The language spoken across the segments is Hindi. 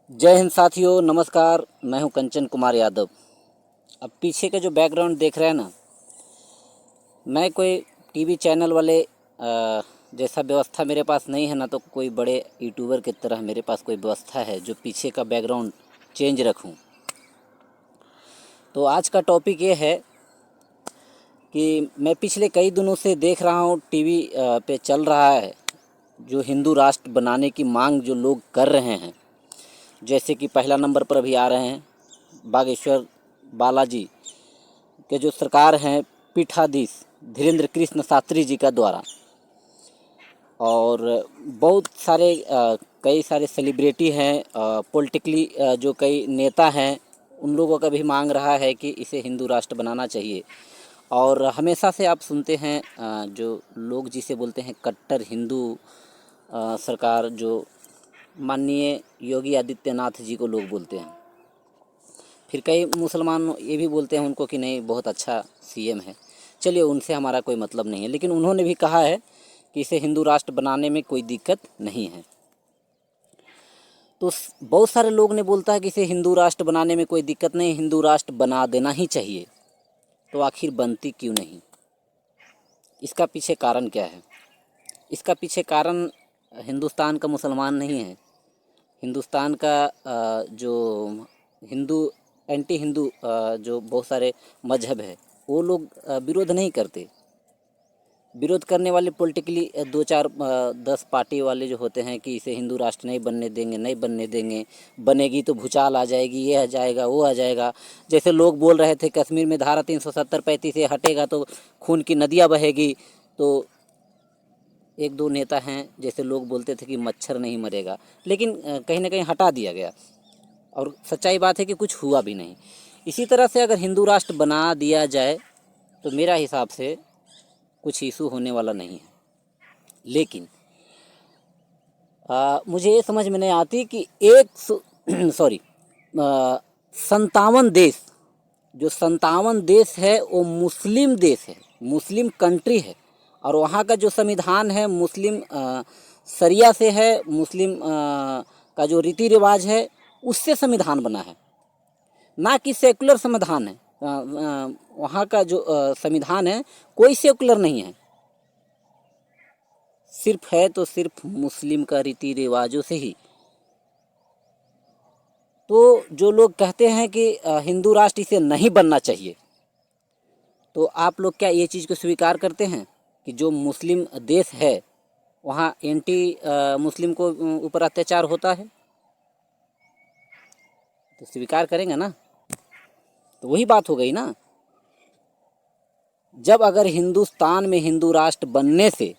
जय हिंद साथियों, नमस्कार। मैं हूं कंचन कुमार यादव। अब पीछे का जो बैकग्राउंड देख रहे हैं ना, मैं कोई टीवी चैनल वाले जैसा व्यवस्था मेरे पास नहीं है ना, तो कोई बड़े यूट्यूबर की तरह मेरे पास कोई व्यवस्था है जो पीछे का बैकग्राउंड चेंज रखूं। तो आज का टॉपिक ये है कि मैं पिछले कई दिनों से देख रहा हूं टीवी पे चल रहा है जो हिंदू राष्ट्र बनाने की मांग जो लोग कर रहे हैं। जैसे कि पहला नंबर पर अभी आ रहे हैं बागेश्वर बालाजी के जो सरकार हैं पीठाधीश धीरेन्द्र कृष्ण शास्त्री जी का द्वारा, और बहुत सारे कई सारे सेलिब्रिटी हैं, पॉलिटिकली जो कई नेता हैं, उन लोगों का भी मांग रहा है कि इसे हिंदू राष्ट्र बनाना चाहिए। और हमेशा से आप सुनते हैं जो लोग जिसे बोलते हैं कट्टर हिंदू सरकार, जो माननीय योगी आदित्यनाथ जी को लोग बोलते हैं। फिर कई मुसलमान ये भी बोलते हैं उनको कि नहीं, बहुत अच्छा सीएम है। चलिए, उनसे हमारा कोई मतलब नहीं है, लेकिन उन्होंने भी कहा है कि इसे हिंदू राष्ट्र बनाने में कोई दिक्कत नहीं है। तो बहुत सारे लोग ने बोलता है कि इसे हिंदू राष्ट्र बनाने में कोई दिक्कत नहीं, हिंदू राष्ट्र बना देना ही चाहिए। तो आखिर बनती क्यों नहीं? इसका पीछे कारण क्या है? इसका पीछे कारण हिंदुस्तान का मुसलमान नहीं है। हिंदुस्तान का जो हिंदू एंटी हिंदू जो बहुत सारे मजहब है, वो लोग विरोध नहीं करते। विरोध करने वाले पॉलिटिकली दो चार 10 पार्टी वाले जो होते हैं कि इसे हिंदू राष्ट्र नहीं बनने देंगे, नहीं बनने देंगे, बनेगी तो भूचाल आ जाएगी, ये आ जाएगा, वो आ जाएगा। जैसे लोग बोल रहे थे कश्मीर में धारा 370-35 से हटेगा तो खून की नदियाँ बहेगी। तो एक दो नेता हैं जैसे लोग बोलते थे कि मच्छर नहीं मरेगा, लेकिन कहीं ना कहीं हटा दिया गया, और सच्चाई बात है कि कुछ हुआ भी नहीं। इसी तरह से अगर हिंदू राष्ट्र बना दिया जाए तो मेरा हिसाब से कुछ इशू होने वाला नहीं है। लेकिन मुझे ये समझ में नहीं आती कि एक सॉरी 57 देश, जो 57 देश है वो मुस्लिम देश है, मुस्लिम कंट्री है, और वहाँ का जो संविधान है मुस्लिम शरिया से है, मुस्लिम का जो रीति रिवाज है उससे संविधान बना है, ना कि सेकुलर संविधान है। वहाँ का जो संविधान है कोई सेकुलर नहीं है, सिर्फ है तो सिर्फ मुस्लिम का रीति रिवाजों से ही। तो जो लोग कहते हैं कि हिंदू राष्ट्र इसे नहीं बनना चाहिए, तो आप लोग क्या ये चीज़ को स्वीकार करते हैं कि जो मुस्लिम देश है वहाँ एंटी मुस्लिम को ऊपर अत्याचार होता है? तो स्वीकार करेंगे ना? तो वही बात हो गई ना। जब अगर हिंदुस्तान में हिंदू राष्ट्र बनने से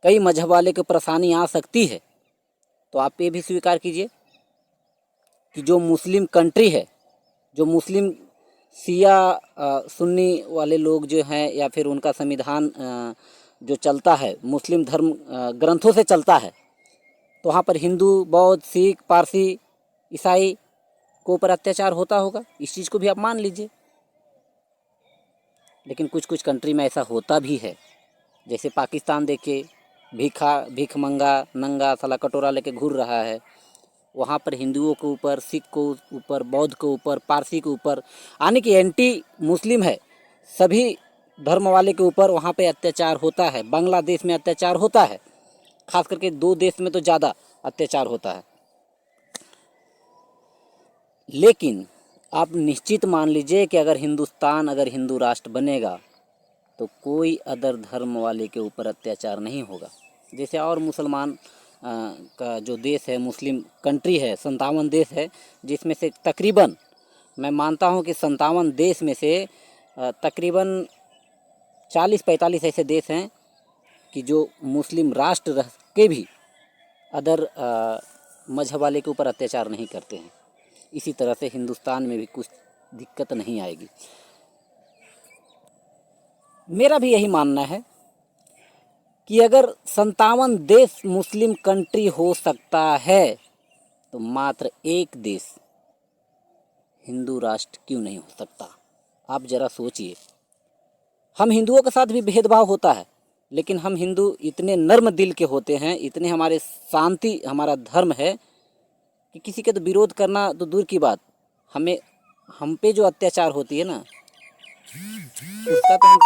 कई मजहब वाले को परेशानी आ सकती है, तो आप ये भी स्वीकार कीजिए कि जो मुस्लिम कंट्री है, जो मुस्लिम शिया सुन्नी वाले लोग जो हैं, या फिर उनका संविधान जो चलता है मुस्लिम धर्म ग्रंथों से चलता है, तो वहाँ पर हिंदू, बौद्ध, सिख, पारसी, ईसाई को ऊपर अत्याचार होता होगा। इस चीज़ को भी आप मान लीजिए। लेकिन कुछ कुछ कंट्री में ऐसा होता भी है। जैसे पाकिस्तान देखिए, भीख मंगा नंगा साला कटोरा लेके घूर रहा है। वहाँ पर हिंदुओं के ऊपर, सिख को ऊपर, बौद्ध के ऊपर, पारसी के ऊपर, यानी कि एंटी मुस्लिम है, सभी धर्म वाले के ऊपर वहाँ पे अत्याचार होता है। बांग्लादेश में अत्याचार होता है, खास करके 2 देश में तो ज़्यादा अत्याचार होता है। लेकिन आप निश्चित मान लीजिए कि अगर हिंदू राष्ट्र बनेगा तो कोई अदर धर्म वाले के ऊपर अत्याचार नहीं होगा। जैसे और मुसलमान का जो देश है, मुस्लिम कंट्री है, 57 देश है, जिसमें से तकरीबन मैं मानता हूँ कि 57 देश में से तकरीबन 40-45 ऐसे देश हैं कि जो मुस्लिम राष्ट्र रह के भी अदर मजहब वाले के ऊपर अत्याचार नहीं करते हैं। इसी तरह से हिंदुस्तान में भी कुछ दिक्कत नहीं आएगी। मेरा भी यही मानना है कि अगर 57 देश मुस्लिम कंट्री हो सकता है तो मात्र एक देश हिंदू राष्ट्र क्यों नहीं हो सकता? आप जरा सोचिए। हम हिंदुओं के साथ भी भेदभाव होता है, लेकिन हम हिंदू इतने नर्म दिल के होते हैं, इतने हमारे शांति हमारा धर्म है कि किसी के तो विरोध करना तो दूर की बात, हमें हम पे जो अत्याचार होती है ना, उसका तो हम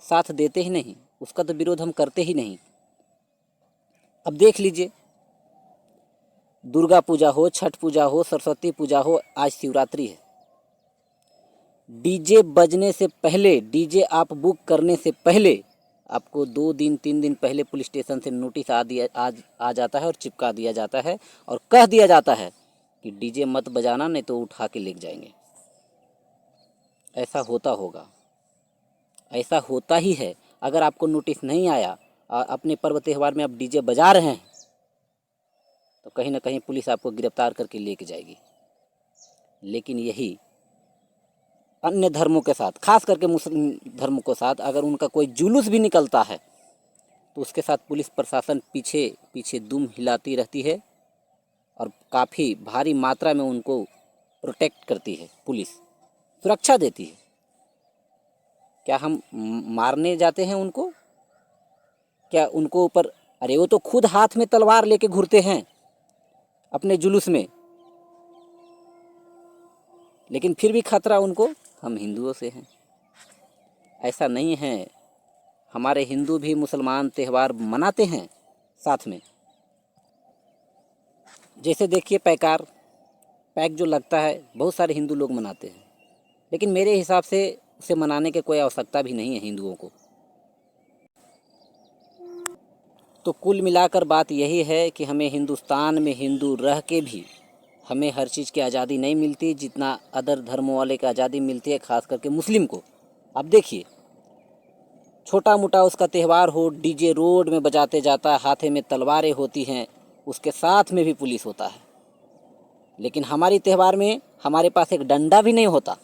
साथ देते ही नहीं, उसका तो विरोध हम करते ही नहीं। अब देख लीजिए, दुर्गा पूजा हो, छठ पूजा हो, सरस्वती पूजा हो, आज शिवरात्रि है, डीजे बजने से पहले, डीजे आप बुक करने से पहले आपको 2 दिन 3 दिन पहले पुलिस स्टेशन से नोटिस आ जाता है और चिपका दिया जाता है और कह दिया जाता है कि डीजे मत बजाना, नहीं तो उठा के ले जाएंगे। ऐसा होता होगा, ऐसा होता ही है। अगर आपको नोटिस नहीं आया और अपने पर्व त्यौहार में आप डीजे बजा रहे हैं तो कहीं ना कहीं पुलिस आपको गिरफ्तार करके लेके जाएगी। लेकिन यही अन्य धर्मों के साथ, खास करके मुस्लिम धर्म के साथ, अगर उनका कोई जुलूस भी निकलता है तो उसके साथ पुलिस प्रशासन पीछे पीछे दुम हिलाती रहती है और काफ़ी भारी मात्रा में उनको प्रोटेक्ट करती है, पुलिस सुरक्षा देती है। क्या हम मारने जाते हैं उनको? क्या उनको ऊपर, अरे वो तो खुद हाथ में तलवार लेके घूरते हैं अपने जुलूस में, लेकिन फिर भी खतरा उनको हम हिंदुओं से हैं। ऐसा नहीं है, हमारे हिंदू भी मुसलमान त्यौहार मनाते हैं साथ में। जैसे देखिए पैक जो लगता है, बहुत सारे हिंदू लोग मनाते हैं, लेकिन मेरे हिसाब से उसे मनाने की कोई आवश्यकता भी नहीं है हिंदुओं को। तो कुल मिलाकर बात यही है कि हमें हिंदुस्तान में हिंदू रह के भी हमें हर चीज़ की आज़ादी नहीं मिलती जितना अदर धर्मों वाले की आज़ादी मिलती है, ख़ास करके मुस्लिम को। अब देखिए, छोटा मोटा उसका त्यौहार हो, डीजे रोड में बजाते जाता है, हाथे में तलवारें होती हैं, उसके साथ में भी पुलिस होता है। लेकिन हमारी त्यौहार में हमारे पास एक डंडा भी नहीं होता,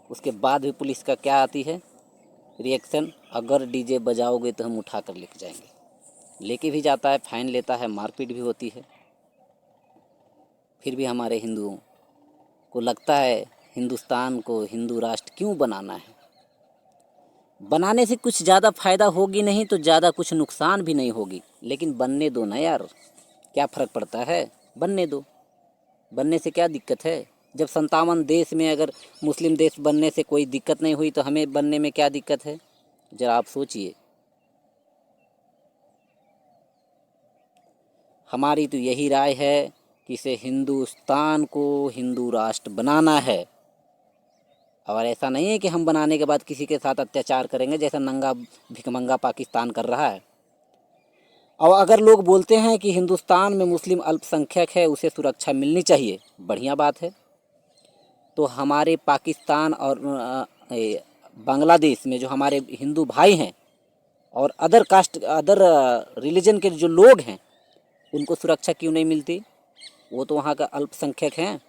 उसके बाद भी पुलिस का क्या आती है रिएक्शन, अगर डीजे बजाओगे तो हम उठा कर लेके जाएंगे। लेके भी जाता है, फाइन लेता है, मारपीट भी होती है। फिर भी हमारे हिंदुओं को लगता है हिंदुस्तान को हिंदू राष्ट्र क्यों बनाना है। बनाने से कुछ ज़्यादा फ़ायदा होगी नहीं तो ज़्यादा कुछ नुकसान भी नहीं होगी, लेकिन बनने दो ना यार, क्या फ़र्क पड़ता है, बनने दो। बनने से क्या दिक्कत है? जब 57 देश में अगर मुस्लिम देश बनने से कोई दिक्कत नहीं हुई तो हमें बनने में क्या दिक्कत है? ज़रा आप सोचिए। हमारी तो यही राय है कि इसे हिंदुस्तान को हिंदू राष्ट्र बनाना है, और ऐसा नहीं है कि हम बनाने के बाद किसी के साथ अत्याचार करेंगे जैसा नंगा भिखमंगा पाकिस्तान कर रहा है। और अगर लोग बोलते हैं कि हिंदुस्तान में मुस्लिम अल्पसंख्यक है, उसे सुरक्षा मिलनी चाहिए, बढ़िया बात है। तो हमारे पाकिस्तान और बांग्लादेश में जो हमारे हिंदू भाई हैं और अदर कास्ट, अदर रिलीजन के जो लोग हैं, उनको सुरक्षा क्यों नहीं मिलती? वो तो वहाँ का अल्पसंख्यक हैं।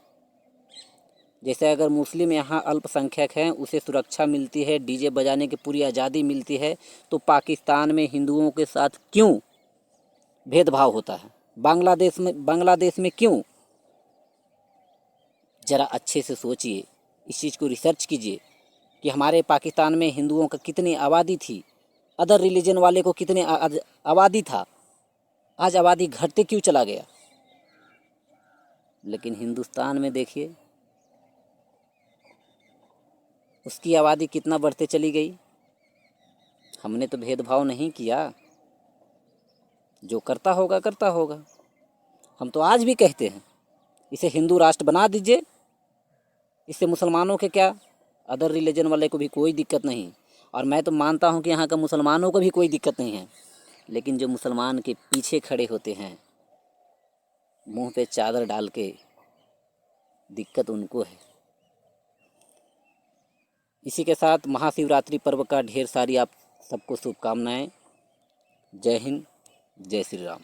जैसे अगर मुस्लिम यहाँ अल्पसंख्यक हैं, उसे सुरक्षा मिलती है, डीजे बजाने की पूरी आज़ादी मिलती है, तो पाकिस्तान में हिंदुओं के साथ क्यों भेदभाव होता है? बांग्लादेश में क्यों? ज़रा अच्छे से सोचिए, इस चीज़ को रिसर्च कीजिए कि हमारे पाकिस्तान में हिंदुओं का कितनी आबादी थी, अदर रिलीजन वाले को कितने आबादी था, आज आबादी घटते क्यों चला गया? लेकिन हिंदुस्तान में देखिए उसकी आबादी कितना बढ़ते चली गई। हमने तो भेदभाव नहीं किया, जो करता होगा करता होगा। हम तो आज भी कहते हैं इसे हिंदू राष्ट्र बना दीजिए, इससे मुसलमानों के क्या, अदर रिलीजन वाले को भी कोई दिक्कत नहीं। और मैं तो मानता हूँ कि यहाँ का मुसलमानों को भी कोई दिक्कत नहीं है, लेकिन जो मुसलमान के पीछे खड़े होते हैं मुंह पे चादर डाल के, दिक्कत उनको है। इसी के साथ महाशिवरात्रि पर्व का ढेर सारी आप सबको शुभकामनाएं। जय हिंद, जय श्री राम।